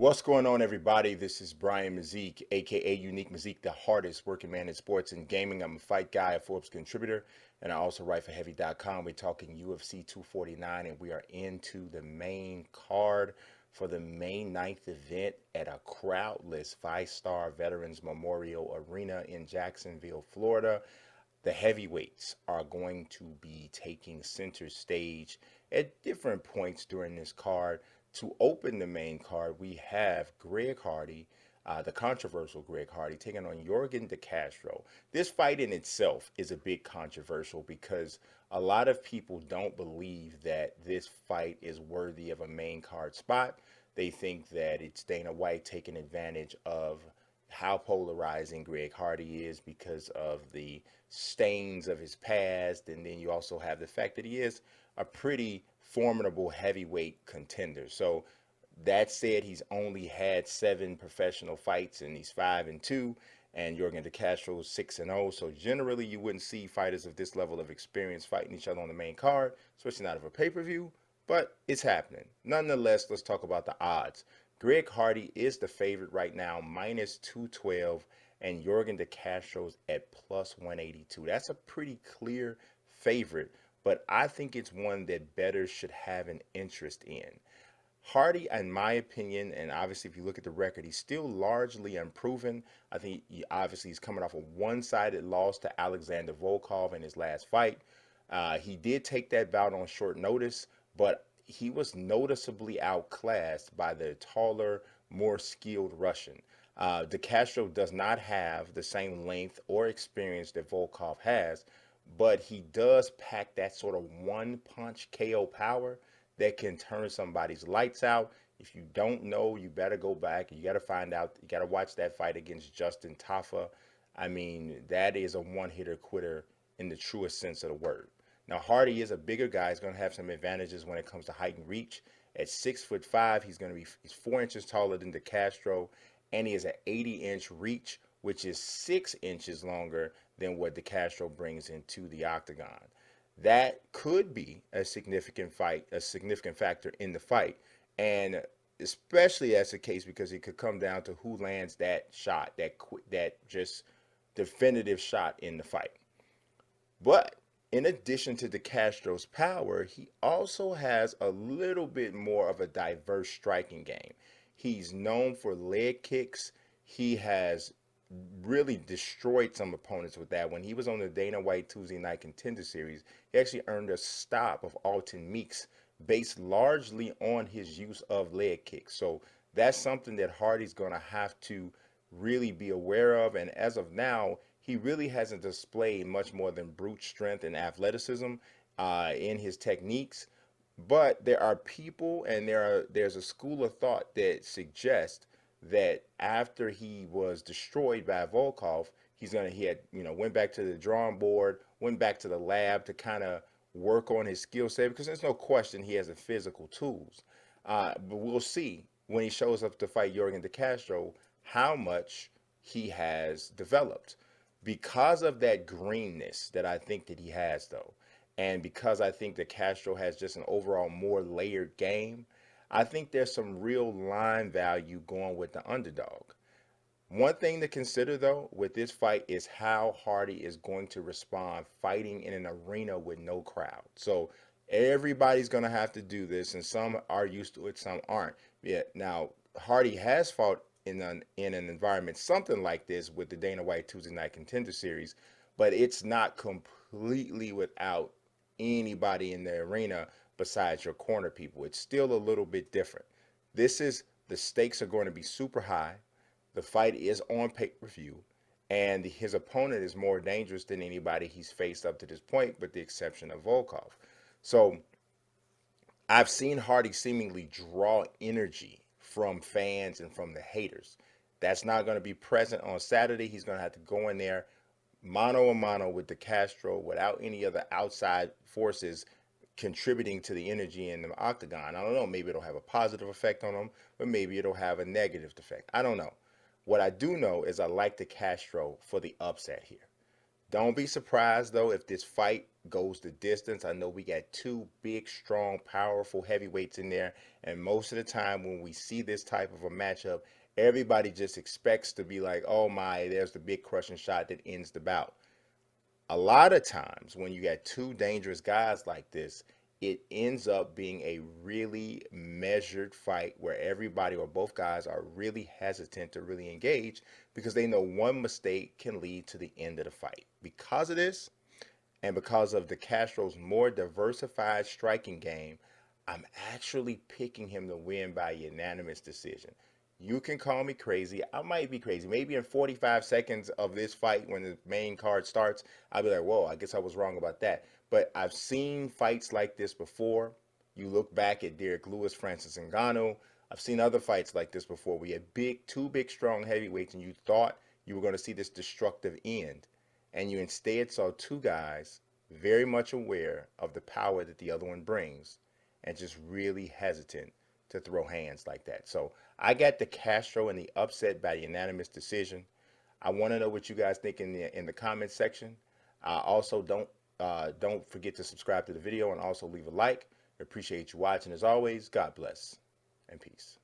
What's going on, everybody? This is Brian Mazique, aka Unique Mazique, the hardest working man in sports and gaming. I'm a fight guy, a Forbes contributor, and I also write for Heavy.com. We're talking UFC 249, and we are into the main card for the May 9th event at a crowdless five-star Veterans Memorial Arena in Jacksonville, Florida. The heavyweights are going to be taking center stage at different points during this card. To open the main card, we have Greg Hardy, the controversial Greg Hardy, taking on Yorgan De Castro. This fight in itself is a bit controversial because a lot of people don't believe that this fight is worthy of a main card spot. They think that it's Dana White taking advantage of how polarizing Greg Hardy is because of the stains of his past. And then you also have the fact that he is a pretty formidable heavyweight contender. So that said, he's only had 7 professional fights and he's 5-2. And Yorgan De Castro is 6-0. So generally, you wouldn't see fighters of this level of experience fighting each other on the main card, especially not of a pay-per-view. But it's happening. Nonetheless, let's talk about the odds. Greg Hardy is the favorite right now, minus 212, and Yorgan De Castro's at plus 182. That's a pretty clear favorite, but I think it's one that bettors should have an interest in. Hardy, in my opinion, and obviously if you look at the record, he's still largely unproven. I think obviously he's coming off a one-sided loss to Alexander Volkov in his last fight. He did take that bout on short notice, but he was noticeably outclassed by the taller, more skilled Russian. De Castro does not have the same length or experience that Volkov has, but he does pack that sort of one punch KO power that can turn somebody's lights out. If you don't know, you better go back. You got to find out. You got to watch that fight against Justin Tafa. I mean, that is a one-hitter quitter in the truest sense of the word. Now, Hardy is a bigger guy. He's going to have some advantages when it comes to height and reach. At 6'5", he's 4 inches taller than De Castro, and he has an 80-inch reach, which is 6 inches longer than what De Castro brings into the octagon. That could be a significant factor in the fight, and especially as the case because it could come down to who lands that shot, that just definitive shot in the fight. But in addition to De Castro's power, he also has a little bit more of a diverse striking game. He's known for leg kicks. He has really destroyed some opponents with that. When he was on the Dana White Tuesday Night Contender Series, he actually earned a stop of Alton Meeks based largely on his use of leg kicks. So that's something that Hardy's going to have to really be aware of. And as of now, he really hasn't displayed much more than brute strength and athleticism in his techniques. But there are people, and there's a school of thought that suggests that after he was destroyed by Volkov, he had went back to the drawing board, went back to the lab to kind of work on his skill set because there's no question he has the physical tools. But we'll see when he shows up to fight Yorgan De Castro how much he has developed because of that greenness that I think that he has though. And because I think that Castro has just an overall more layered game, I think there's some real line value going with the underdog. One thing to consider though with this fight is how Hardy is going to respond fighting in an arena with no crowd. So everybody's going to have to do this, and some are used to it, some aren't. Yeah. Now Hardy has fought in an environment something like this with the Dana White Tuesday Night Contender Series, but it's not completely without anybody in the arena besides your corner people. It's still a little bit different. The stakes are going to be super high. The fight is on pay-per-view, and his opponent is more dangerous than anybody he's faced up to this point, with the exception of Volkov. So I've seen Hardy seemingly draw energy from fans and from the haters. That's not going to be present on Saturday. He's going to have to go in there mano a mano with De Castro without any other outside forces contributing to the energy in the octagon. I don't know. Maybe it'll have a positive effect on him, but maybe it'll have a negative effect. I don't know. What I do know is I like De Castro for the upset here. Don't be surprised though if this fight goes the distance. I know we got two big, strong, powerful heavyweights in there, and most of the time when we see this type of a matchup, everybody just expects to be like, "Oh my, there's the big crushing shot that ends the bout." A lot of times when you got two dangerous guys like this, it ends up being a really measured fight where everybody or both guys are really hesitant to really engage because they know one mistake can lead to the end of the fight. Because of this, and because of De Castro's more diversified striking game, I'm actually picking him to win by unanimous decision. You can call me crazy. I might be crazy. Maybe in 45 seconds of this fight, when the main card starts, I'll be like, whoa, I guess I was wrong about that. But I've seen fights like this before. You look back at Derek Lewis, Francis Ngannou. I've seen other fights like this before. We had two big, strong heavyweights, and you thought you were going to see this destructive end and you instead saw two guys very much aware of the power that the other one brings and just really hesitant to throw hands like that. So I got the Castro in the upset by unanimous decision. I want to know what you guys think in the comments section. Also, don't forget to subscribe to the video and also leave a like. I appreciate you watching as always. God bless and peace.